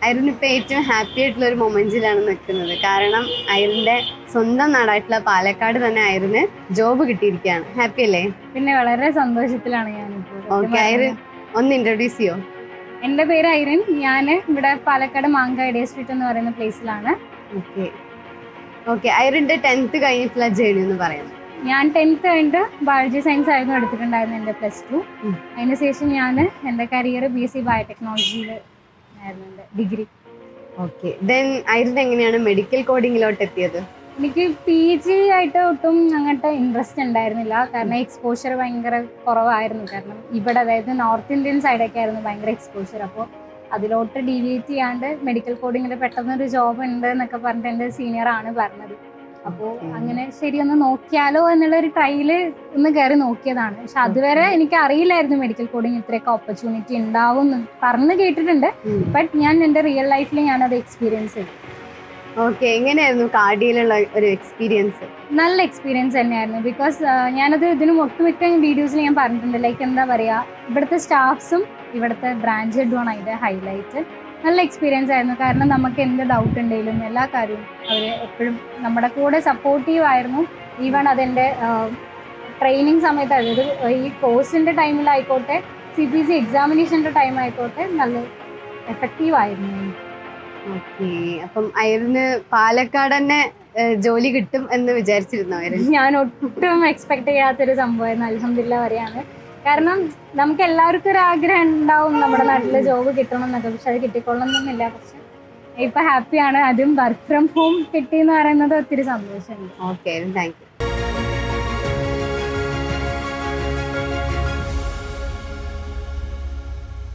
Irene ഇപ്പൊ ഏറ്റവും happy ആയിട്ടുള്ള ഒരു മൊമെന്റിലാണ് നിൽക്കുന്നത്. കാരണം ഐറിന്റെ സ്വന്തം നാടായിട്ടുള്ള പാലക്കാട് തന്നെ ഐറിന് ജോബ് കിട്ടിയിരിക്കുകയാണ്. ഹാപ്പി അല്ലേ? പിന്നെ വളരെ സന്തോഷത്തിലാണ് ഞാനിപ്പോൾ. ഓക്കെ, ഐറിൻ ഒന്ന് ഇൻട്രൊഡ്യൂസ് ചെയ്യോ? എൻ്റെ പേര് ഐറിൻ. ഞാൻ ഇവിടെ പാലക്കാട് മാങ്ക ഡേ സ്ട്രീറ്റ് എന്ന് പറയുന്ന പ്ലേസിലാണ്. ഓക്കെ ഓക്കെ, ഐറിന്റെ 10th കഴിഞ്ഞിട്ടുള്ള ജേർണി എന്ന് പറയുന്നത്. ഞാൻ 10th കഴിഞ്ഞിട്ട് ബയോളജി സയൻസ് ആയിരുന്നു എടുത്തിട്ടുണ്ടായിരുന്നത് എൻ്റെ +2. അതിന് ശേഷം ഞാൻ എൻ്റെ കരിയർ BSc ബയോടെക്നോളജിയിൽ ആയിരുന്നു എൻ്റെ ഡിഗ്രി. ഓക്കെ, ദെൻ ഐറിൻ എങ്ങനെയാണ് മെഡിക്കൽ കോഡിങ്ങിലോട്ട് എത്തിയത്? എനിക്ക് PG ആയിട്ട് ഒട്ടും അങ്ങനത്തെ ഇൻട്രസ്റ്റ് ഉണ്ടായിരുന്നില്ല. കാരണം എക്സ്പോഷർ ഭയങ്കര കുറവായിരുന്നു. കാരണം ഇവിടെ അതായത് നോർത്ത് ഇന്ത്യൻ സൈഡൊക്കെ ആയിരുന്നു ഭയങ്കര എക്സ്പോഷർ. അപ്പോൾ അതിലോട്ട് ഡീവിയേറ്റ് ചെയ്യാണ്ട് മെഡിക്കൽ കോഡിങ്ങിൽ പെട്ടെന്നൊരു ജോബ് ഉണ്ട് എന്നൊക്കെ പറഞ്ഞിട്ട് എൻ്റെ സീനിയറാണ് പറഞ്ഞത്. അപ്പോൾ അങ്ങനെ ശരി ഒന്ന് നോക്കിയാലോ എന്നുള്ളൊരു ട്രയൽ ഒന്ന് കയറി നോക്കിയതാണ്. പക്ഷെ അതുവരെ എനിക്ക് അറിയില്ലായിരുന്നു മെഡിക്കൽ കോഡിങ് ഇത്രയൊക്കെ ഓപ്പർച്യൂണിറ്റി ഉണ്ടാവും എന്ന് പറഞ്ഞു കേട്ടിട്ടുണ്ട്. ബട്ട് ഞാൻ എൻ്റെ റിയൽ ലൈഫിൽ ഞാനത് എക്സ്പീരിയൻസ് ചെയ്തു. ഓക്കെ, എങ്ങനെയായിരുന്നു കാർഡിയയിലുള്ള ഒരു എക്സ്പീരിയൻസ്? നല്ല എക്സ്പീരിയൻസ് തന്നെയായിരുന്നു. ബിക്കോസ് ഞാനത് ഇതിനും ഒട്ടുമിക്ക വീഡിയോസിൽ ഞാൻ പറഞ്ഞിട്ടുണ്ട്. ലൈക്ക് എന്താ പറയുക, ഇവിടുത്തെ സ്റ്റാഫ്സും ഇവിടുത്തെ ബ്രാഞ്ച് ഹെഡുമാണ് അതിൻ്റെ ഹൈലൈറ്റ്. നല്ല എക്സ്പീരിയൻസ് ആയിരുന്നു. കാരണം നമുക്ക് എന്ത് ഡൗട്ട് ഉണ്ടെങ്കിലും എല്ലാ കാര്യവും അവർ എപ്പോഴും നമ്മുടെ കൂടെ സപ്പോർട്ടീവ് ആയിരുന്നു. ഈവൺ അതെൻ്റെ ട്രെയിനിങ് സമയത്ത്, അതായത് ഈ കോഴ്സിൻ്റെ ടൈമിലായിക്കോട്ടെ CPC എക്സാമിനേഷൻ്റെ ടൈം ആയിക്കോട്ടെ നല്ല എഫക്റ്റീവ് ആയിരുന്നു. ഓക്കെ, അപ്പം ഐറിന് പാലക്കാട് തന്നെ ജോലി കിട്ടും എന്ന് വിചാരിച്ചിരുന്നോ ഐറിൻ? ഞാൻ ഒട്ടും എക്സ്പെക്ട് ചെയ്യാത്തൊരു സംഭവമായിരുന്നു. അൽഹംദുലില്ലാ പറയാണ്. കാരണം നമുക്ക് എല്ലാവർക്കും ഒരു ആഗ്രഹം ഉണ്ടാവും നമ്മുടെ നാട്ടിൽ ജോബ് കിട്ടണം എന്നൊക്കെ. പക്ഷെ അത് കിട്ടിക്കൊള്ളണമെന്നില്ല. പക്ഷെ ഇപ്പൊ ഹാപ്പിയാണ്. അതും വർക്ക് ഫ്രം ഹോം കിട്ടി എന്ന് പറയുന്നത് ഒത്തിരി സന്തോഷമുണ്ട്. Okay, thank you.